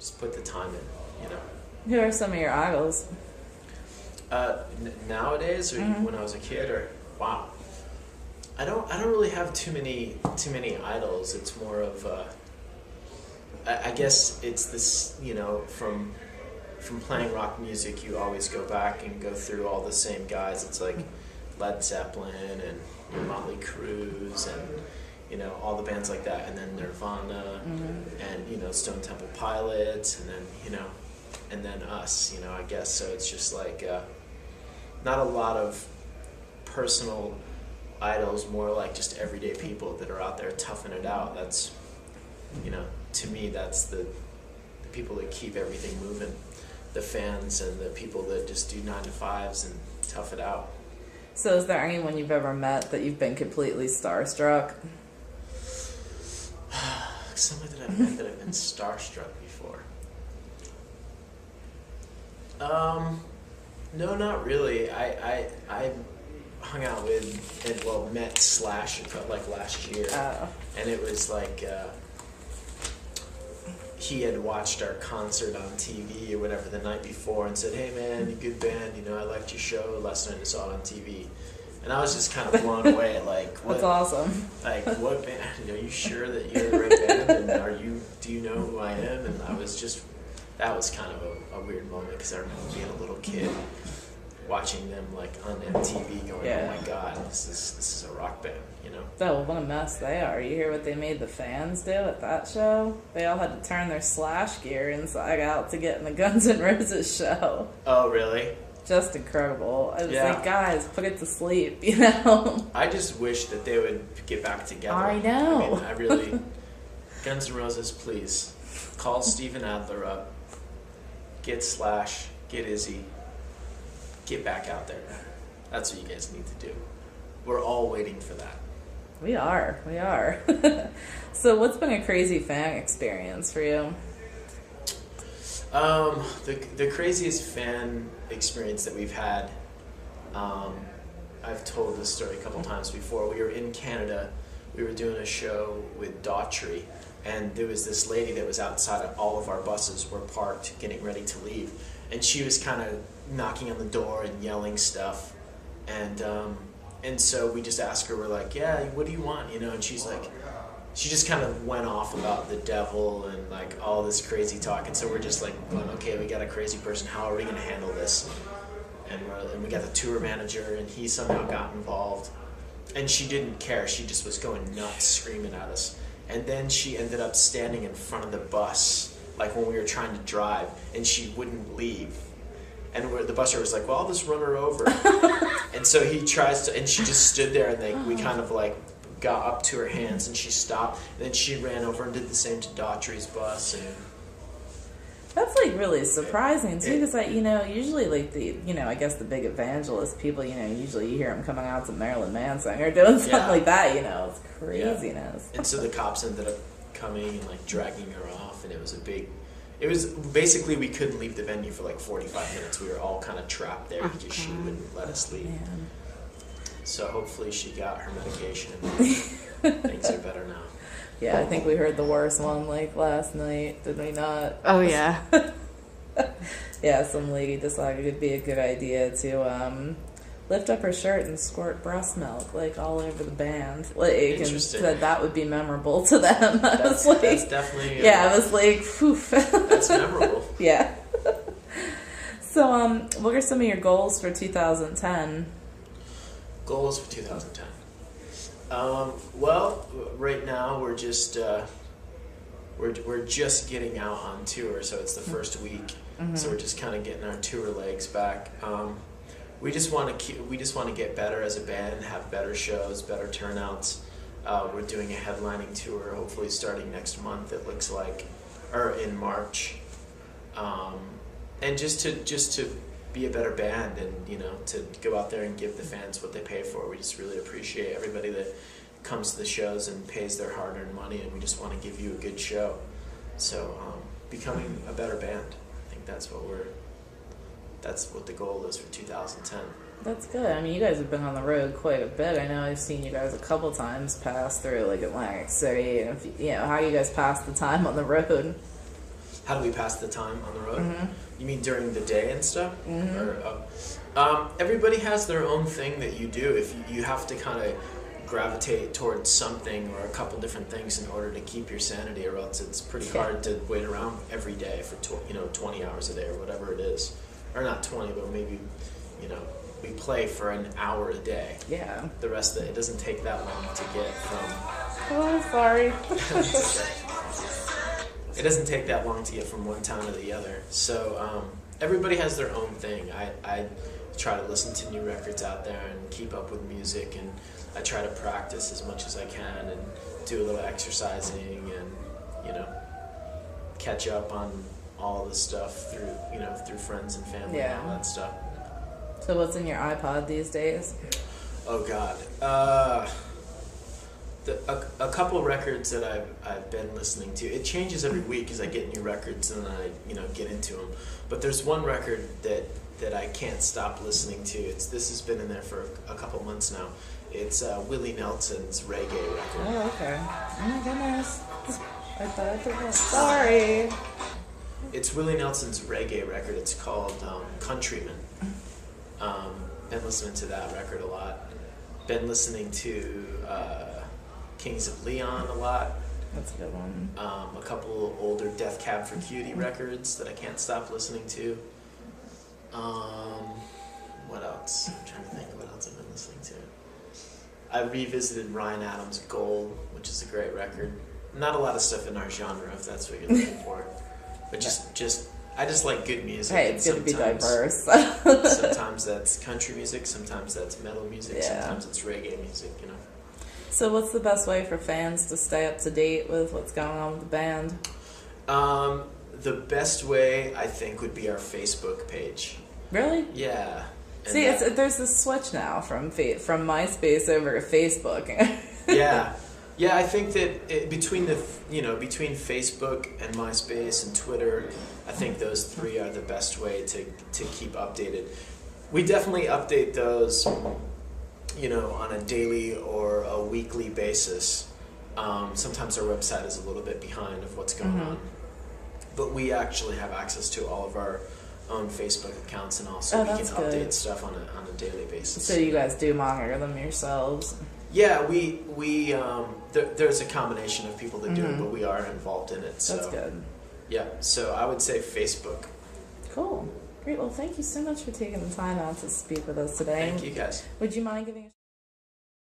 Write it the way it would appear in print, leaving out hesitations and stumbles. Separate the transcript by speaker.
Speaker 1: just put the time in, you know.
Speaker 2: Who are some of your idols?
Speaker 1: Nowadays, or when I was a kid, or wow, I don't really have too many idols. It's more of I guess it's this, you know, from playing rock music, you always go back and go through all the same guys. It's like Led Zeppelin and Motley Crue and, you know, all the bands like that, and then Nirvana and, you know, Stone Temple Pilots, and then, you know, and then us, you know, I guess. So it's just like not a lot of personal idols, more like just everyday people that are out there toughing it out. That's, you know, to me, that's the people that keep everything moving, the fans and the people that just do 9 to 5s and tough it out.
Speaker 2: So is there anyone you've ever met that you've been completely starstruck?
Speaker 1: Someone that I've met that I've been starstruck before. No, not really. I hung out with and met Slash like last year, and it was like he had watched our concert on TV or whatever the night before and said, "Hey man, you good band? You know, I liked your show last night. I saw it on TV." And I was just kind of blown away, like, what?
Speaker 2: That's awesome.
Speaker 1: Like, what band? Are you sure that you're the right band? And do you know who I am? And I was just, that was kind of a weird moment, because I remember being a little kid watching them like on MTV, going, "Oh my God, this is a rock band," you know?
Speaker 2: Oh, what a mess they are. You hear what they made the fans do at that show? They all had to turn their Slash gear inside out to get in the Guns N' Roses show.
Speaker 1: Oh, really?
Speaker 2: Just incredible. I was like, guys, put it to sleep, you know?
Speaker 1: I just wish that they would get back together.
Speaker 2: I know.
Speaker 1: I mean, I really... Guns N' Roses, please. Call Steven Adler up. Get Slash. Get Izzy. Get back out there. That's what you guys need to do. We're all waiting for that.
Speaker 2: We are. So what's been a crazy fan experience for you?
Speaker 1: The craziest fan experience that we've had, I've told this story a couple times before. We were in Canada. We were doing a show with Daughtry, and there was this lady that was outside of all of our buses were parked getting ready to leave, and she was kind of knocking on the door and yelling stuff, and so we just asked her, we're like, "Yeah, what do you want?" You know, and she's like, she just kind of went off about the devil and like all this crazy talk, and so we're just like going, okay, we got a crazy person, how are we going to handle this? And we got the tour manager, and he somehow got involved, and she didn't care, she just was going nuts, screaming at us. And then she ended up standing in front of the bus, like when we were trying to drive, and she wouldn't leave. And the bus driver was like, "Well, I'll just run her over." And so he tries to, and she just stood there, and we kind of like got up to her hands, and she stopped, and then she ran over and did the same to Daughtry's bus. And
Speaker 2: that's like really surprising too, because like, you know, usually like the, you know, I guess the big evangelist people, you know, usually you hear them coming out to Marilyn Manson or doing something like that, you know, it's craziness.
Speaker 1: And so the cops ended up coming and like dragging her off, and it was basically, we couldn't leave the venue for like 45 minutes. We were all kind of trapped there because she wouldn't let us leave. Man. So hopefully she got her medication and things are better now.
Speaker 2: Yeah, I think we heard the worst one like last night, did we not?
Speaker 3: Oh, yeah.
Speaker 2: Yeah, some lady decided it'd be a good idea to lift up her shirt and squirt breast milk like all over the band. Like, and said that would be memorable to them.
Speaker 1: That's definitely...
Speaker 2: I was like, phew.
Speaker 1: That's memorable.
Speaker 2: Yeah. So, what are some of your goals for 2010?
Speaker 1: Goals for 2010. Well, right now we're just we're just getting out on tour, so it's the first week. So we're just kind of getting our tour legs back. We just want to get better as a band, have better shows, better turnouts. We're doing a headlining tour, hopefully starting next month. It looks like, or in March, and just to be a better band, and you know, to go out there and give the fans what they pay for. We just really appreciate everybody that comes to the shows and pays their hard-earned money, and we just want to give you a good show. So becoming a better band, I think that's what the goal is for 2010.
Speaker 2: That's good. I mean, you guys have been on the road quite a bit. I know I've seen you guys a couple times pass through like Atlantic City, and if, you know, how you guys pass the time on the road.
Speaker 1: How do we pass the time on the road?
Speaker 2: Mm-hmm.
Speaker 1: You mean during the day and stuff?
Speaker 2: Mm-hmm.
Speaker 1: Or, everybody has their own thing that you do. If you have to kind of gravitate towards something or a couple different things in order to keep your sanity, or else it's pretty hard to wait around every day for 20 hours a day or whatever it is, or not 20, but maybe we play for an hour a day.
Speaker 2: Yeah.
Speaker 1: The rest of it doesn't take that long to get from.
Speaker 2: Oh, sorry.
Speaker 1: It doesn't take that long to get from one town to the other. So everybody has their own thing. I try to listen to new records out there and keep up with music, and I try to practice as much as I can and do a little exercising and catch up on all the stuff through friends and family and all that stuff.
Speaker 2: So what's in your iPod these days?
Speaker 1: Oh God, a couple of records that I've been listening to. It changes every week as I get new records and I get into them. But there's one record that I can't stop listening to. This has been in there for a couple months now. It's Willie Nelson's reggae record.
Speaker 2: Oh, okay. Oh my goodness. I thought I forgot. Sorry.
Speaker 1: It's Willie Nelson's reggae record. It's called Countryman. Been listening to that record a lot. Been listening to Kings of Leon a lot.
Speaker 2: That's a good one.
Speaker 1: A couple older Death Cab for Cutie records that I can't stop listening to. What else? I'm trying to think what else I've been listening to. I revisited Ryan Adams' Gold, which is a great record. Not a lot of stuff in our genre, if that's what you're looking for. But I just like good music.
Speaker 2: Hey, it's good to be diverse.
Speaker 1: Sometimes that's country music, sometimes that's metal music, sometimes it's reggae music,
Speaker 2: So what's the best way for fans to stay up to date with what's going on with the band?
Speaker 1: The best way, I think, would be our Facebook page.
Speaker 2: Really?
Speaker 1: Yeah. And
Speaker 2: See, there's this switch now from MySpace over to Facebook.
Speaker 1: Yeah, I think that between Facebook and MySpace and Twitter, I think those three are the best way to keep updated. We definitely update those, on a daily or a weekly basis. Sometimes our website is a little bit behind of what's going on, but we actually have access to all of our own Facebook accounts, and also we can update stuff on a daily basis.
Speaker 2: So you guys do monitor them yourselves?
Speaker 1: Yeah, there's a combination of people that do it, but we are involved in it. So.
Speaker 2: That's good.
Speaker 1: Yeah, so I would say Facebook.
Speaker 2: Cool. Great. Well, thank you so much for taking the time out to speak with us today.
Speaker 1: Thank you, guys.
Speaker 2: Would you mind giving